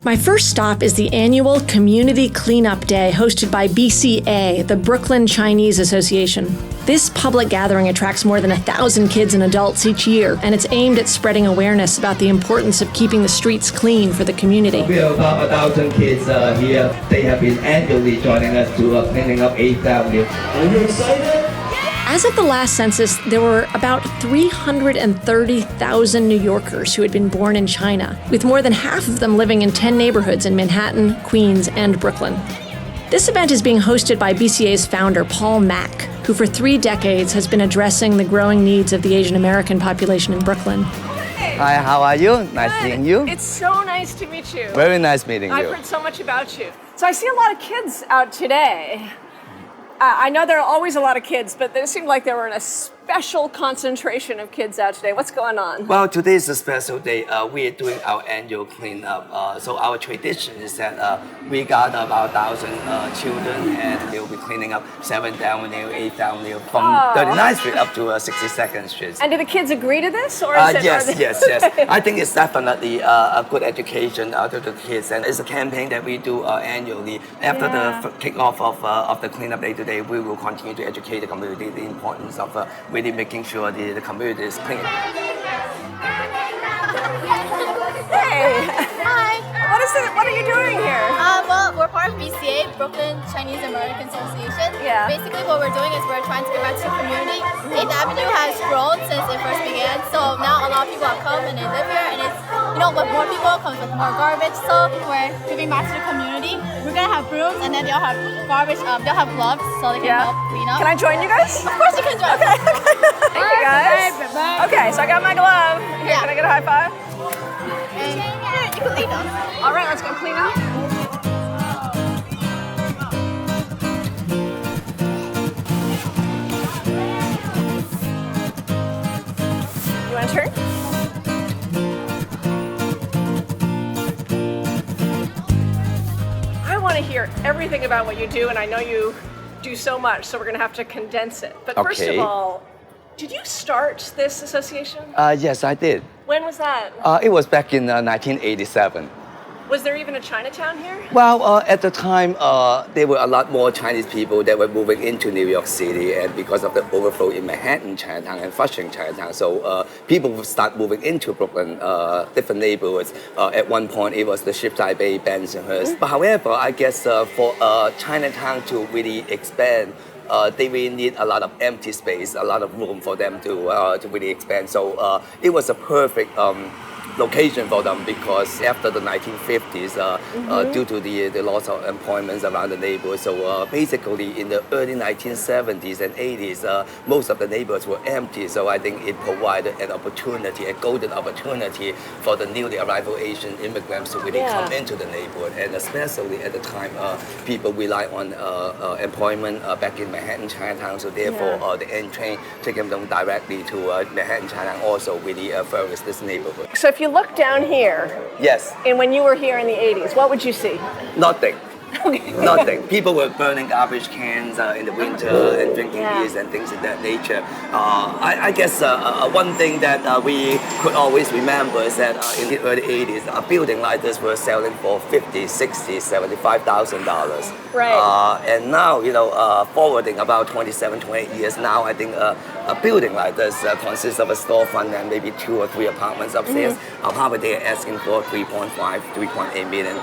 My first stop is the annual Community Cleanup Day hosted by BCA, the Brooklyn Chinese Association. This public gathering attracts more than 1,000 kids and adults each year, and it's aimed at spreading awareness about the importance of keeping the streets clean for the community. We have about 1,000 kids here. They have been annually joining us to cleaning up 8th Avenue. Are you excited? As of the last census, there were about 330,000 New Yorkers who had been born in China, with more than half of them living in 10 neighborhoods in Manhattan, Queens, and Brooklyn. This event is being hosted by BCA's founder, Paul Mack, who for 3 decades has been addressing the growing needs of the Asian American population in Brooklyn. Hi, how are you? Nice seeing you. It's so nice to meet you. Very nice meeting you. I've heard so much about you. So I see a lot of kids out today. I know there are always a lot of kids, but it seemed like there were a special concentration of kids out today. What's going on? Well, today is a special day. We are doing our annual cleanup. So our tradition is that we got about 1,000 children, and we'll be cleaning up 7th Avenue, 8th Avenue, from 39th Street up to 62nd Street. And do the kids agree to this? Or is yes. I think it's definitely a good education to the kids, and it's a campaign that we do annually. After the kickoff of the cleanup day today, we will continue to educate the community the importance of really making sure the community is clean. Hey! Hi! What are you doing here? Well, we're part of BCA, Brooklyn Chinese American Association. Yeah. Basically, what we're doing is we're trying to give back to the community. 8th Avenue has grown since it first began, so now a lot of people have come and they live here, and it's, with more people comes with more garbage, so we're giving back to the community. We're gonna have brooms, and then they'll have garbage, they'll have gloves, so they can help clean up. Can I join you guys? Of course you can join. Okay. Thank you guys. Okay, so I got my glove. Here, can I get a high five? And here, you can clean up. All right, let's go clean up. You want to turn? I want to hear everything about what you do, and I know you do so much, so we're going to have to condense it. But first of all, did you start this association? Yes, I did. When was that? It was back in 1987. Was there even a Chinatown here? Well, at the time, there were a lot more Chinese people that were moving into New York City, and because of the overflow in Manhattan, Chinatown, and Flushing, Chinatown, so people would start moving into Brooklyn, different neighborhoods. At one point, it was the Shipside Bay, Bensonhurst. But however, I guess for Chinatown to really expand, they really need a lot of empty space, a lot of room for them to really expand. So it was a perfect location for them, because after the 1950s, due to the loss of employment around the neighborhood, so basically in the early 1970s and 80s, most of the neighborhoods were empty. So I think it provided an opportunity, a golden opportunity for the newly arrival Asian immigrants to really come into the neighborhood. And especially at the time, people rely on employment back in Manhattan, Chinatown. So therefore, the N train taking them directly to Manhattan, Chinatown also really flourished this neighborhood. So if you look down here, Yes. and when you were here in the 80s, what would you see? Nothing. Nothing. People were burning garbage cans in the winter and drinking beers and things of that nature. I guess one thing that we could always remember is that in the early 80s, a building like this was selling for $50,000, $60,000, $75,000. Right. And now, forwarding about 27, 28 years now, I think a building like this consists of a storefront and maybe 2 or 3 apartments upstairs. Probably they're asking for $3.5, $3.8 million.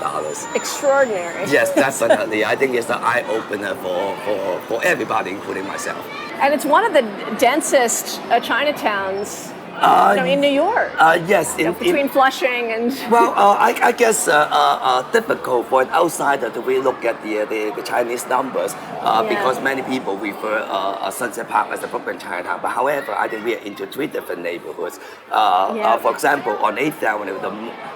Extraordinary. Yes, definitely. I think it's an eye-opener for everybody, including myself. And it's one of the densest Chinatowns in New York. Yes. Between Flushing and... Well, I guess difficult for an outsider to really look at the Chinese numbers because many people refer Sunset Park as the Brooklyn Chinatown. But however, I think we are into 3 different neighborhoods. For example, on 8th Avenue,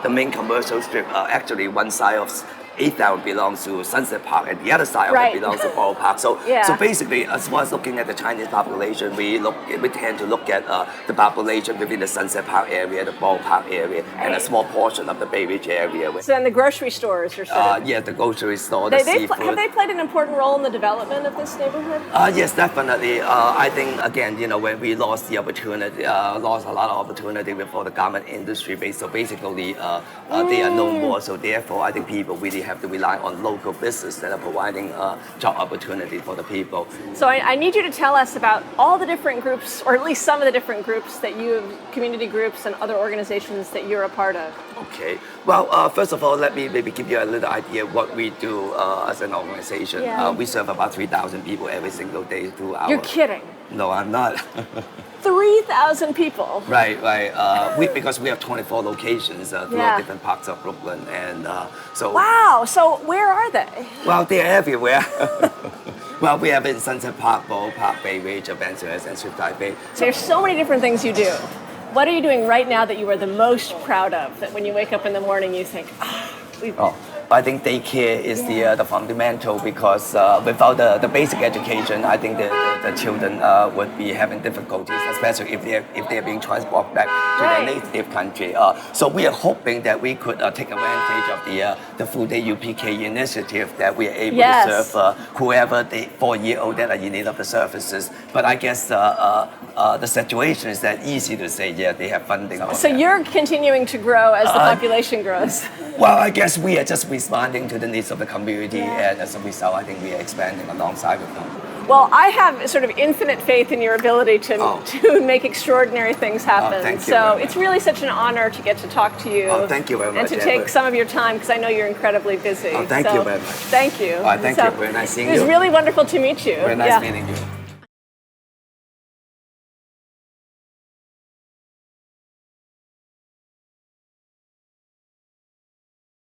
the main commercial strip, actually one side of 8th Avenue belongs to Sunset Park, and the other side of Right. it belongs to Borough Park. So, Yeah. so basically, as far as looking at the Chinese population, we tend to look at the population within the Sunset Park area, the Borough Park area, and a small portion of the Bay Ridge area. So then the grocery stores are sort of... Yeah, the grocery store, the Have seafood. they played an important role in the development of this neighborhood? Yes, definitely. I think again, when we lost the opportunity, lost a lot of opportunity for the garment industry, so basically they are no more. So therefore, I think people really have to rely on local business that are providing job opportunity for the people. So I need you to tell us about all the different groups, or at least some of the different groups that community groups and other organizations that you're a part of. Okay. Well, first of all, let me maybe give you a little idea of what we do as an organization. Yeah. We serve about 3,000 people every single day through our... You're kidding. No, I'm not. 3,000 people. Right. Because we have 24 locations throughout different parts of Brooklyn, and so. Wow. So where are they? Well, they're everywhere. Well, we have in Sunset Park, Borough Park, Bay Ridge, Bensonhurst, and Swift Bay. So there's so many different things you do. What are you doing right now that you are the most proud of? That when you wake up in the morning, you think, I think daycare is the fundamental, because without the basic education, I think the children would be having difficulties, especially if they're being transported back to their native country. So we are hoping that we could take advantage of the Full Day UPK initiative, that we are able to serve whoever the 4-year-old that are in need of the services. But I guess the situation is that easy to say, they have funding. So you're continuing to grow as the population grows. Well, I guess we are just responding to the needs of the community, and as a result, I think we are expanding alongside with them. Well, I have sort of infinite faith in your ability to make extraordinary things happen. Thank you so very it's really such an honor to get to talk to you. Thank you very much. And to take some of your time, because I know you're incredibly busy. Thank you very much. Thank you. Thank you. Very nice seeing you. It was really wonderful to meet you. Very nice meeting you.